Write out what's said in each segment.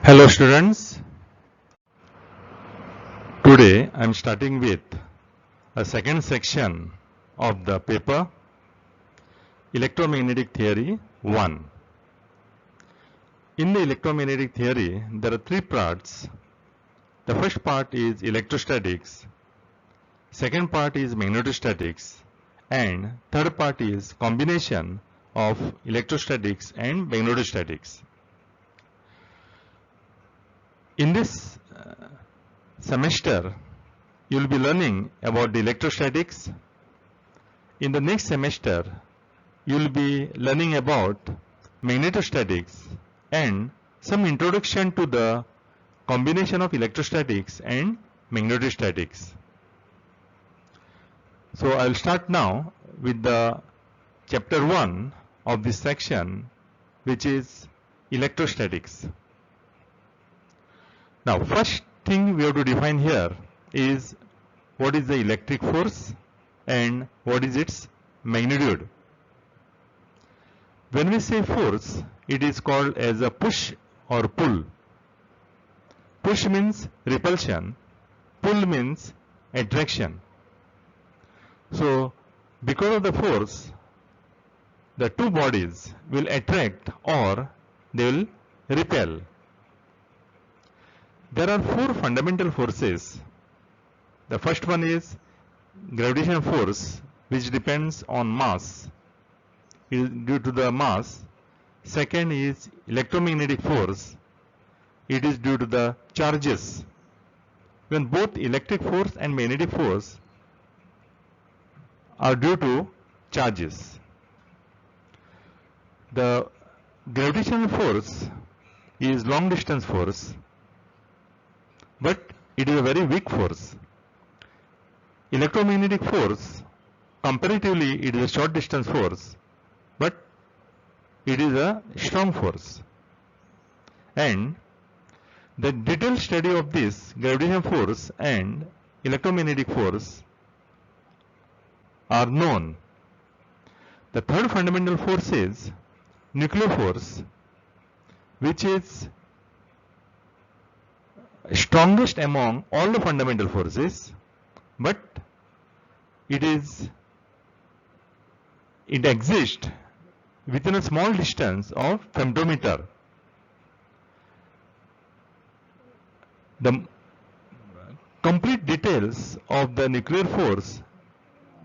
Hello students, today I am starting with a second section of the paper Electromagnetic Theory 1. In the electromagnetic theory there are three parts. The first part is electrostatics, second part is magnetostatics, and third part is combination of electrostatics and magnetostatics. In this semester, you will be learning about the electrostatics. In the next semester, you will be learning about magnetostatics and some introduction to the combination of electrostatics and magnetostatics. So I will start now with the chapter 1 of this section, which is electrostatics. Now, first thing we have to define here is what is the electric force and what is its magnitude. When we say force, it is called as a push or pull. Push means repulsion, pull means attraction. So, because of the force, the two bodies will attract or they will repel. There are four fundamental forces. The first one is gravitational force, which depends on mass. It is due to the mass. Second is electromagnetic force. It is due to the charges. When both electric force and magnetic force are due to charges. The gravitational force is long distance force, but it is a very weak force. Electromagnetic force, comparatively, it is a short distance force, but it is a strong force. And the detailed study of this gravitational force and electromagnetic force are known. The third fundamental force is nuclear force, which is strongest among all the fundamental forces, but it exists within a small distance of femtometer. The complete details of the nuclear force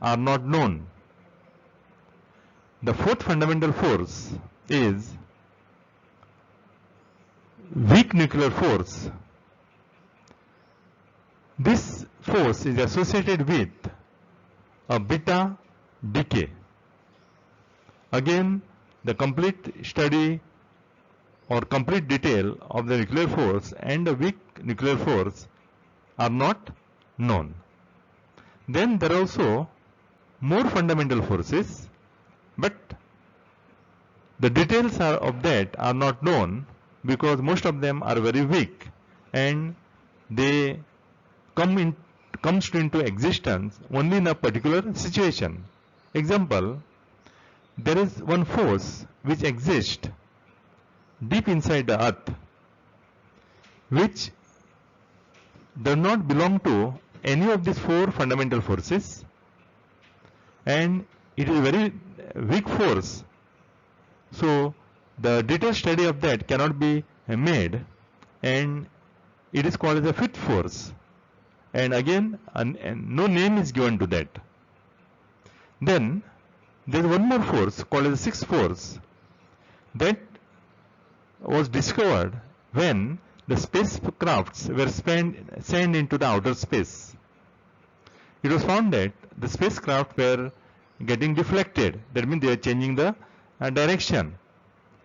are not known. The fourth fundamental force is weak nuclear force. This force is associated with a beta decay. Again, the complete study or complete detail of the nuclear force and the weak nuclear force are not known. Then there are also more fundamental forces, but the details of that are not known because most of them are very weak and they comes into existence only in a particular situation. Example, there is one force which exists deep inside the earth, which does not belong to any of these four fundamental forces, and it is a very weak force. So the detailed study of that cannot be made, and it is called as a fifth force. And again, no name is given to that. Then there is one more force called as the sixth force that was discovered when the spacecrafts were sent into the outer space. It was found that the spacecraft were getting deflected. That means they are changing the direction.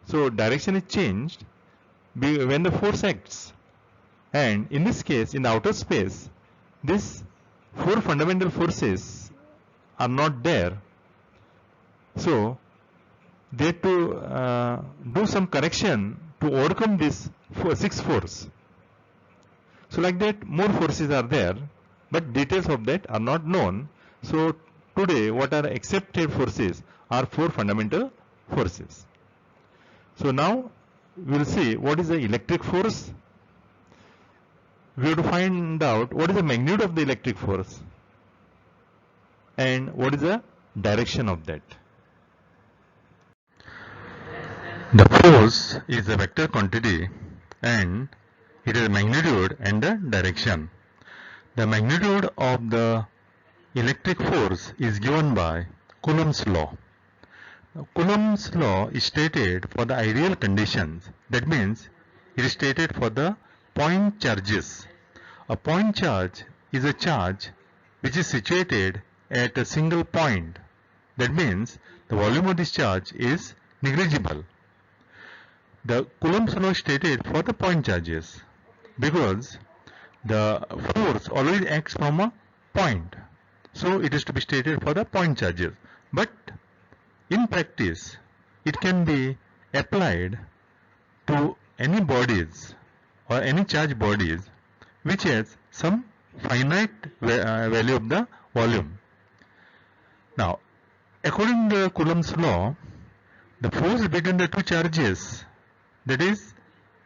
So direction is changed when the force acts. And in this case, in the outer space, these four fundamental forces are not there. So they have to do some correction to overcome this sixth force. So like that, more forces are there, but details of that are not known. So today, what are accepted forces are four fundamental forces. So now we will see what is the electric force we have to find out what is the magnitude of the electric force and what is the direction of that. The force is a vector quantity and it is a magnitude and the direction. The magnitude of the electric force is given by Coulomb's law. Coulomb's law is stated for the ideal conditions. That means it is stated for the point charges. A point charge is a charge which is situated at a single point. That means the volume of this charge is negligible. The Coulomb's law is stated for the point charges because the force always acts from a point. So it is to be stated for the point charges. But in practice, it can be applied to any bodies or any charged bodies which has some finite value of the volume. Now, according to Coulomb's law, the force between the two charges, that is,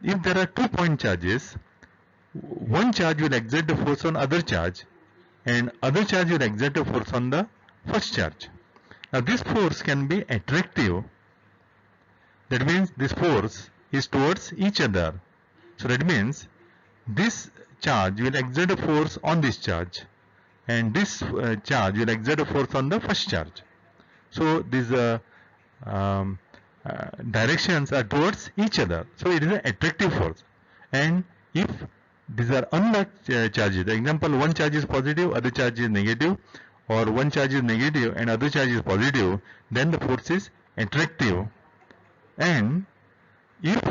if there are 2 point charges, one charge will exert the force on other charge and other charge will exert the force on the first charge. Now this force can be attractive. That means this force is towards each other. So that means this charge will exert a force on this charge and this charge will exert a force on the first charge. So these directions are towards each other. So it is an attractive force. And if these are unlike charges, the example, one charge is positive, other charge is negative, or one charge is negative and other charge is positive, then the force is attractive. And if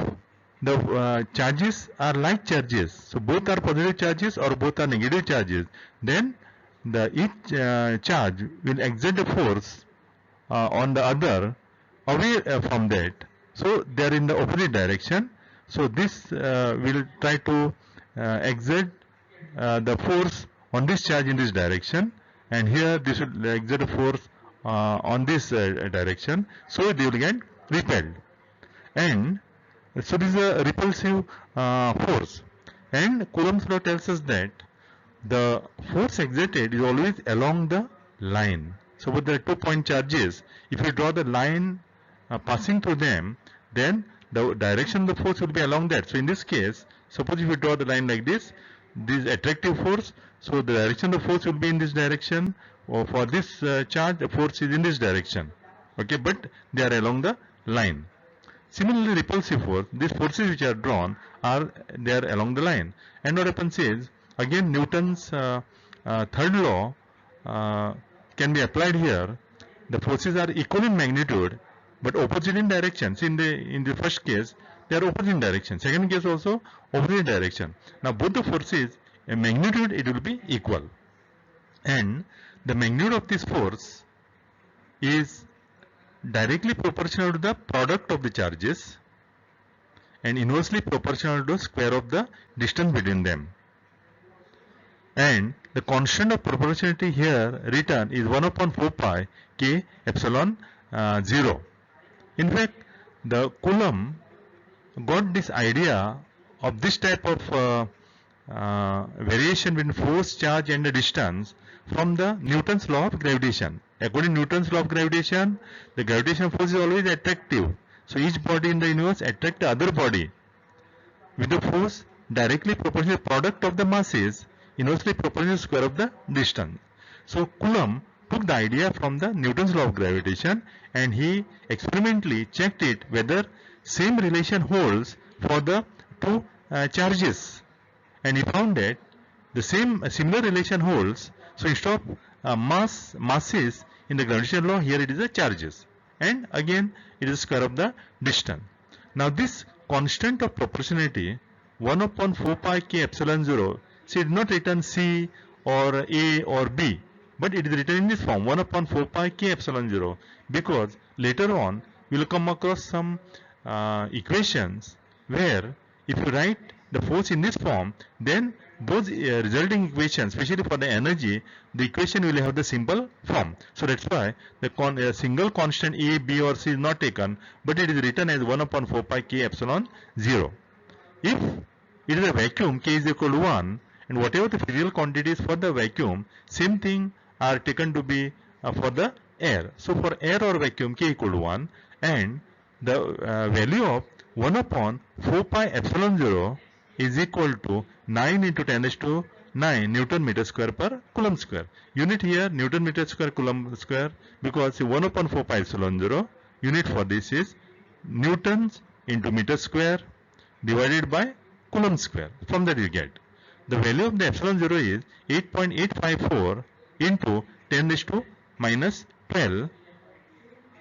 the charges are like charges, so both are positive charges or both are negative charges, then each charge will exert the force on the other away from that. So they are in the opposite direction. So this will try to exert the force on this charge in this direction, and here this will exert a force on this direction. So they will get repelled, and so this is a repulsive force. And Coulomb's law tells us that the force exerted is always along the line. So with the 2 point charges, if you draw the line passing through them, then the direction of the force will be along that. So in this case, suppose if you draw the line like this is attractive force, so the direction of the force will be in this direction, or for this charge the force is in this direction. Okay, but they are along the line. Similarly, repulsive force, these forces which are drawn they are along the line. And what happens is, again Newton's third law can be applied here. The forces are equal in magnitude but opposite in direction. So in the first case they are opposite in direction, second case also opposite direction. Now both the forces in magnitude it will be equal, and the magnitude of this force is directly proportional to the product of the charges and inversely proportional to the square of the distance between them. And the constant of proportionality here written is 1 upon 4 pi k epsilon 0. In fact, the Coulomb got this idea of this type of variation between force, charge and the distance from the Newton's law of gravitation. According to Newton's law of gravitation, the gravitational force is always attractive. So each body in the universe attracts the other body with the force directly proportional to the product of the masses, inversely proportional to the square of the distance. So Coulomb took the idea from the Newton's law of gravitation and he experimentally checked it whether same relation holds for the two charges, and he found that the similar relation holds. So instead of masses in the gravitational law, here it is the charges, and again it is square of the distance. Now this constant of proportionality 1 upon 4 pi k epsilon 0, see it is not written C or A or B, but it is written in this form 1 upon 4 pi k epsilon 0, because later on we will come across some equations where if you write the force in this form, then those resulting equations, especially for the energy, the equation will have the simple form. So that's why the single constant A, B or C is not taken, but it is written as 1 upon 4 pi k epsilon 0. If it is a vacuum, k is equal to 1, and whatever the physical quantities for the vacuum, same thing are taken to be for the air. So for air or vacuum, K equal to 1, and the value of 1 upon 4 pi epsilon 0 is equal to 9 into 10 raised to 9 Newton meter square per Coulomb square. Unit here Newton meter square Coulomb square, because 1 upon 4 pi epsilon 0, unit for this is Newtons into meter square divided by Coulomb square. From that you get the value of the epsilon 0 is 8.854 into 10 raised to minus 12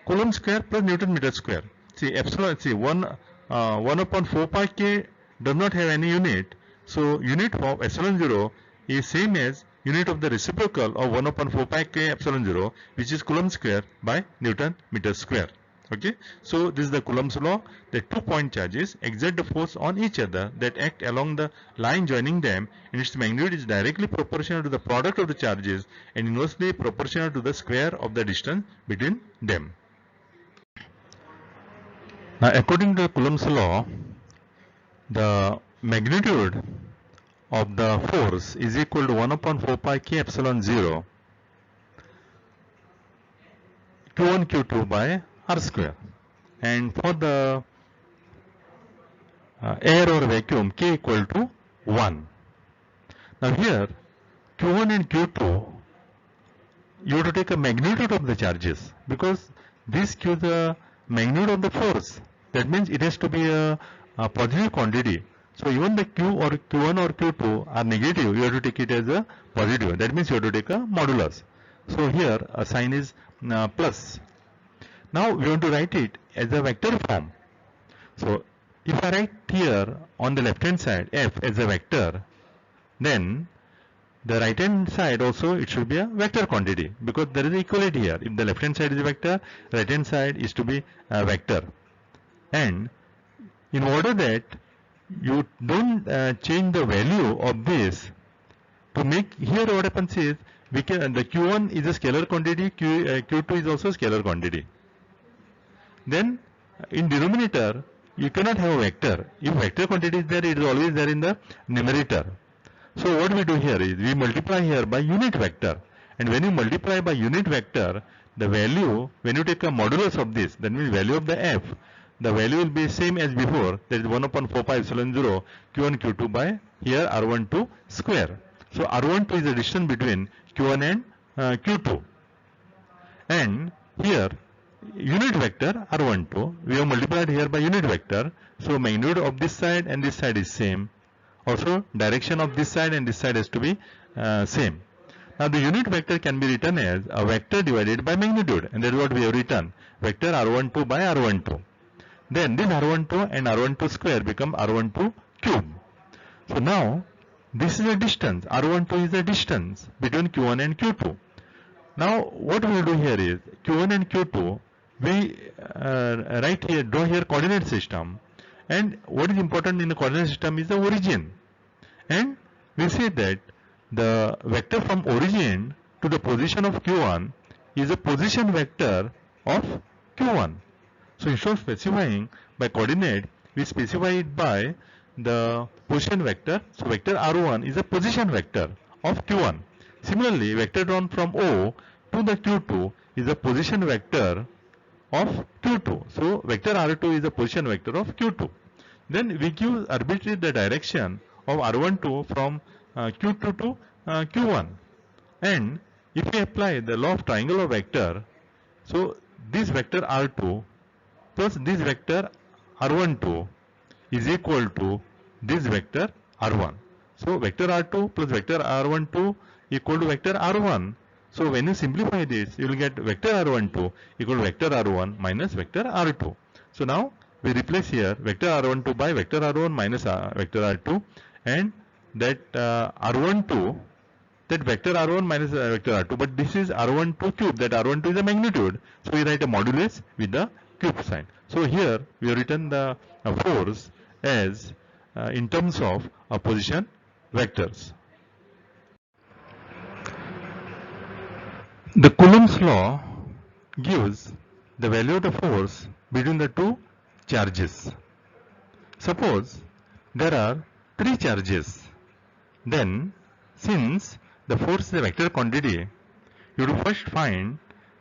Coulomb square plus Newton meter square. See epsilon, see 1 upon 4 pi k does not have any unit. So unit of epsilon 0 is same as unit of the reciprocal of 1 upon 4 pi k epsilon 0, which is Coulomb square by Newton meter square. Okay, so this is the Coulomb's law. The 2 point charges exert the force on each other that act along the line joining them, and its magnitude is directly proportional to the product of the charges and inversely proportional to the square of the distance between them. Now according to Coulomb's law, the magnitude of the force is equal to 1 upon 4 pi k epsilon 0 q1 q2 by r square, and for the air or vacuum, k equal to 1. Now here q1 and q2, you have to take a magnitude of the charges, because this gives the magnitude of the force. That means it has to be a positive quantity. So even the q or q1 or q2 are negative, you have to take it as a positive. That means you have to take a modulus. So here a sign is plus. Now we want to write it as a vector form. So if I write here on the left hand side f as a vector, then the right hand side also it should be a vector quantity, because there is equality here. If the left hand side is a vector, right hand side is to be a vector. And in order that you don't change the value of this, to make here what happens is, we can, the q1 is a scalar quantity, q2 is also a scalar quantity. Then in denominator you cannot have a vector. If vector quantity is there, it is always there in the numerator. So what we do here is we multiply here by unit vector, and when you multiply by unit vector, the value, when you take a modulus of this, that means value of the f, the value will be same as before, that is 1 upon 4 pi epsilon 0 q1 q2 by here r12 square. So r12 is the distance between q1 and q2, and here unit vector r12 we have multiplied here by unit vector. So magnitude of this side and this side is same. Also direction of this side and this side has to be same. Now the unit vector can be written as a vector divided by magnitude, and that is what we have written, vector r12 by r12. Then this r12 and r12 square become r12 cube. So now this is a distance, r12 is the distance between q1 and q2. Now what we will do here is q1 and q2 we write here, draw here coordinate system, and what is important in the coordinate system is the origin, and we say that the vector from origin to the position of q1 is a position vector of q1. So instead of specifying by coordinate, we specify it by the position vector. So vector r1 is a position vector of q1. Similarly, vector drawn from O to the q2 is a position vector of q2. So vector r2 is a position vector of q2. Then we give arbitrarily the direction of r12 from q2 to q1. And if we apply the law of triangle of vector, so this vector r2 plus this vector r12 is equal to this vector r1. So vector r2 plus vector r12 equal to vector r1. So when you simplify this, you will get vector r12 equal to vector r1 minus vector r2. So now we replace here vector r12 by vector r1 minus vector r2, and that r12, that vector r1 minus vector r2, but this is r12 cube, that r12 is a magnitude, so we write a modulus with the cube sign. So here we have written the force as in terms of position vectors. The Coulomb's law gives the value of the force between the two charges. Suppose there are three charges, then Since the force is a vector quantity, you have to first find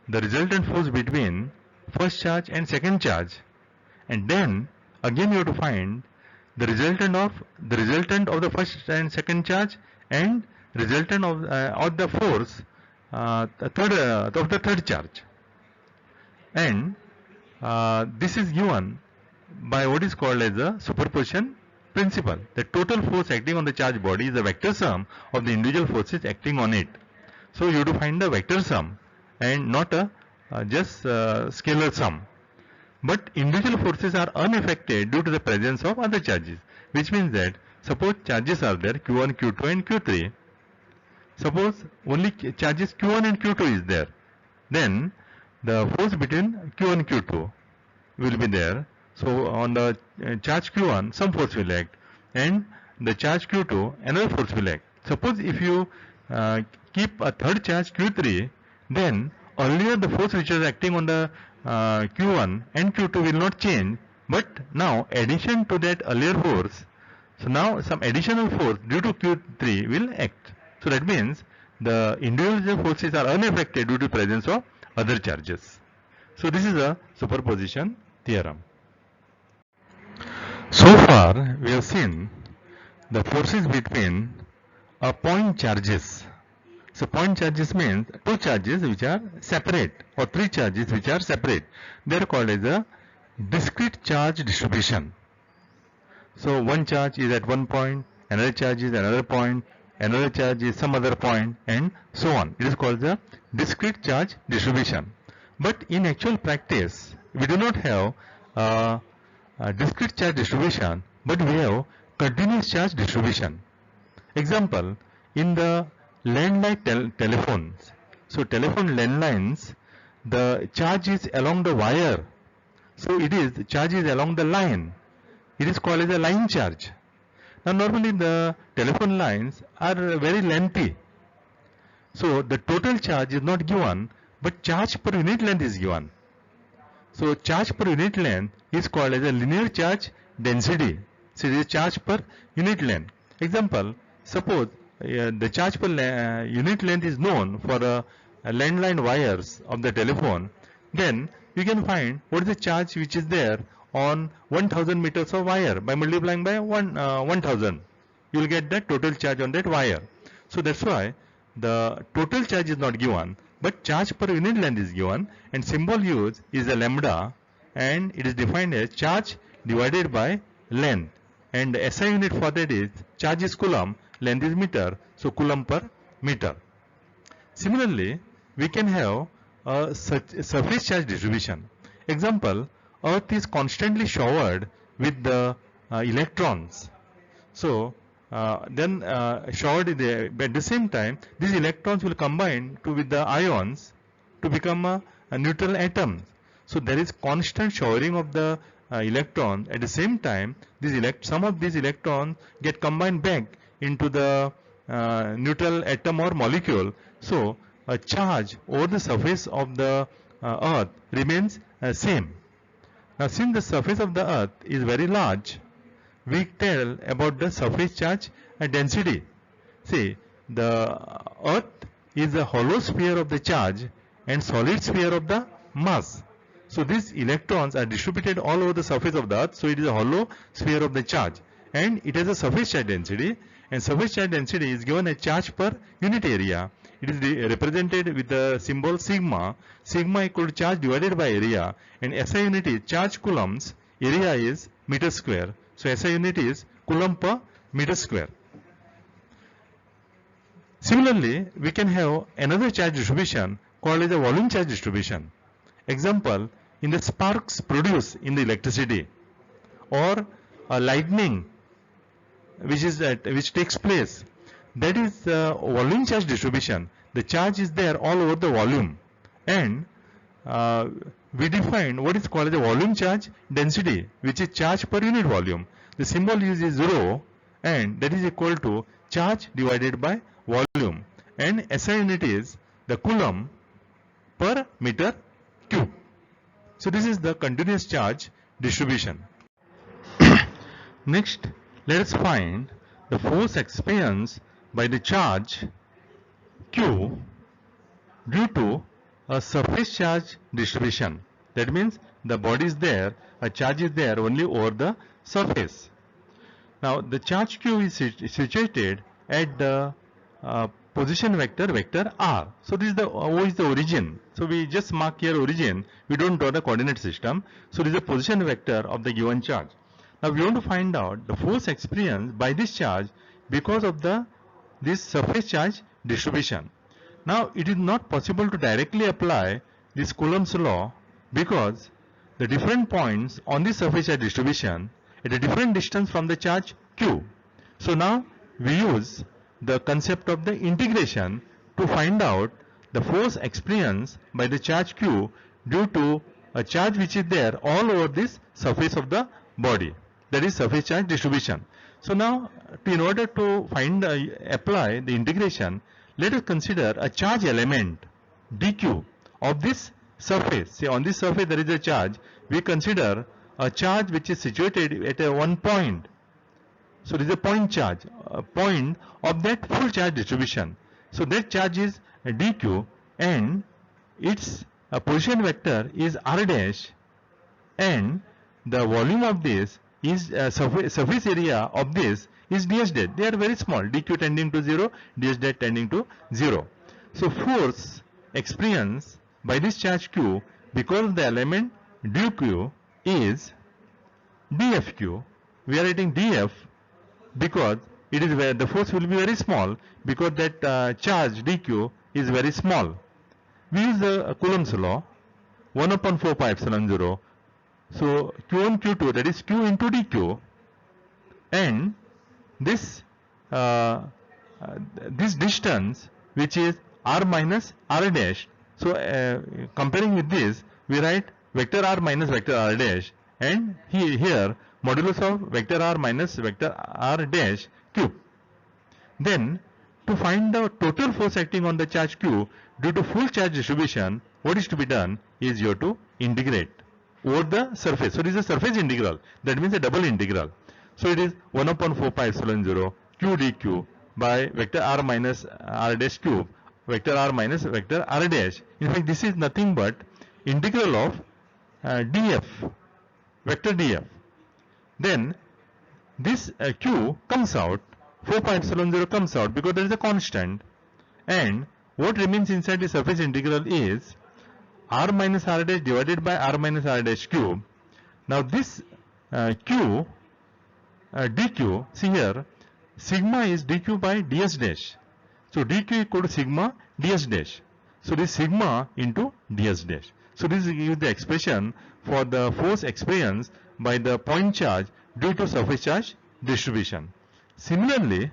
the resultant force between first charge and second charge, and then again you have to find the resultant of the first and second charge and resultant of the force of the third charge. And this is given by what is called as a superposition principle. The total force acting on the charged body is the vector sum of the individual forces acting on it. So you have to find the vector sum and not a just scalar sum. But individual forces are unaffected due to the presence of other charges, which means that suppose charges are there Q1, Q2 and Q3. Suppose only charges Q1 and Q2 is there, then the force between Q1 and Q2 will be there. So on the charge Q1 some force will act, and the charge Q2 another force will act. Suppose if you keep a third charge Q3, then earlier the force which was acting on the Q1 and Q2 will not change, but now addition to that earlier force, so now some additional force due to Q3 will act. So that means the individual forces are unaffected due to presence of other charges. So this is a superposition theorem. So far we have seen the forces between point charges. So point charges means two charges which are separate or three charges which are separate. They are called as a discrete charge distribution. So one charge is at one point, another charge is another point, another charge is some other point, and so on. It is called the discrete charge distribution. But in actual practice, we do not have a discrete charge distribution, but we have continuous charge distribution. Example, in the landline telephones. So telephone landlines, the charge is along the wire. So the charge is along the line. It is called as a line charge. Now normally the telephone lines are very lengthy. So the total charge is not given, but charge per unit length is given. So charge per unit length is called as a linear charge density. So it is charge per unit length. Example, suppose the charge per unit length is known for landline wires of the telephone, then you can find what is the charge which is there on 1000 meters of wire. By multiplying by 1000, you will get the total charge on that wire. So that's why the total charge is not given, but charge per unit length is given, and symbol used is a lambda, and it is defined as charge divided by length, and the SI unit for that is charge is coulomb, length is meter, so coulomb per meter. Similarly, we can have a surface charge distribution. Example, Earth is constantly showered with the electrons. So then showered at the same time, these electrons will combine with the ions to become a neutral atom. So there is constant showering of the electron. At the same time, some of these electrons get combined back into the neutral atom or molecule. So a charge over the surface of the Earth remains same. Now since the surface of the Earth is very large, we tell about the surface charge density. See, the Earth is a hollow sphere of the charge and solid sphere of the mass. So these electrons are distributed all over the surface of the Earth. So it is a hollow sphere of the charge, and it has a surface charge density, and surface charge density is given a charge per unit area. It is represented with the symbol sigma. Sigma equal to charge divided by area, and SI unit is charge coulombs, area is meter square. So SI unit is coulomb per meter square. Similarly, we can have another charge distribution called as a volume charge distribution. Example, in the sparks produced in the electricity, or a lightning which takes place, that is volume charge distribution. The charge is there all over the volume, and we define what is called as a volume charge density, which is charge per unit volume. The symbol used is rho, and that is equal to charge divided by volume, and SI unit is the coulomb per meter cube. So this is the continuous charge distribution. Next, let us find the force experienced by the charge Q due to a surface charge distribution. That means the body is there, a charge is there only over the surface. Now the charge Q is situated at the position vector R. So this is the O is the origin. So we just mark here origin. We don't draw the coordinate system. So this is the position vector of the given charge. Now we want to find out the force experienced by this charge because of this surface charge distribution. Now it is not possible to directly apply this Coulomb's law because the different points on the surface charge distribution at a different distance from the charge Q. So now we use the concept of the integration to find out the force experienced by the charge Q due to a charge which is there all over this surface of the body. That is surface charge distribution. So now in order to apply the integration, let us consider a charge element dq of this surface. Say on this surface there is a charge. We consider a charge which is situated at one point. So this is a point charge, a point of that full charge distribution. So that charge is dq and its position vector is r dash, and the volume of this is surface area of this is ds dash. They are very small, dq tending to 0, ds dash tending to 0. So force experienced by this charge q because of the element dq is dfq. We are writing df because it is where the force will be very small because that charge dq is very small. We use the Coulomb's law, 1 upon 4 pi epsilon 0. So q1 q2, that is q into dq, and this this distance which is r minus r dash. So comparing with this, we write vector r minus vector r dash, and here modulus of vector r minus vector r dash cube. Then to find the total force acting on the charge q due to full charge distribution, what is to be done is you have to integrate over the surface. So this is a surface integral. That means a double integral. So it is 1 upon 4 pi epsilon 0 q dq by vector r minus r dash cube, vector r minus vector r dash. In fact, this is nothing but integral of df, vector df. Then this q comes out, 4 pi epsilon 0 comes out because there is a constant, and what remains inside the surface integral is r minus r dash divided by r minus r dash cube. Now this q dq, see here, sigma is dq by ds dash. So dq equal to sigma ds dash. So this sigma into ds dash. So this is the expression for the force experienced by the point charge due to surface charge distribution. Similarly,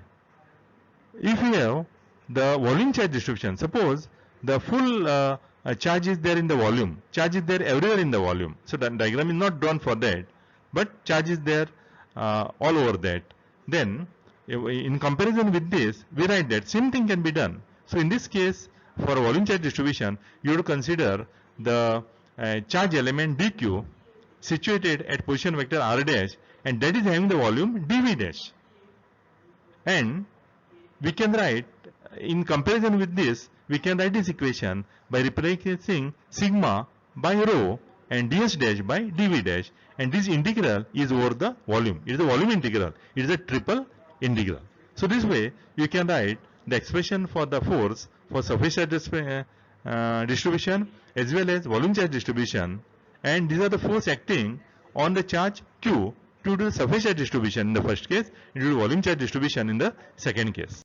if we have the volume charge distribution, suppose the full charge is there in the volume, charge is there everywhere in the volume. So the diagram is not drawn for that, but charge is there all over that. Then in comparison with this, we write that same thing can be done. So in this case, for volume charge distribution, you have to consider the charge element dq situated at position vector r dash, and that is having the volume dv dash. And we can write, in comparison with this, we can write this equation by replacing sigma by rho and ds dash by dv dash, and this integral is over the volume. It is a volume integral. It is a triple integral. So this way you can write the expression for the force for surface charge distribution as well as volume charge distribution, and these are the force acting on the charge q due to the surface charge distribution in the first case, due to volume charge distribution in the second case.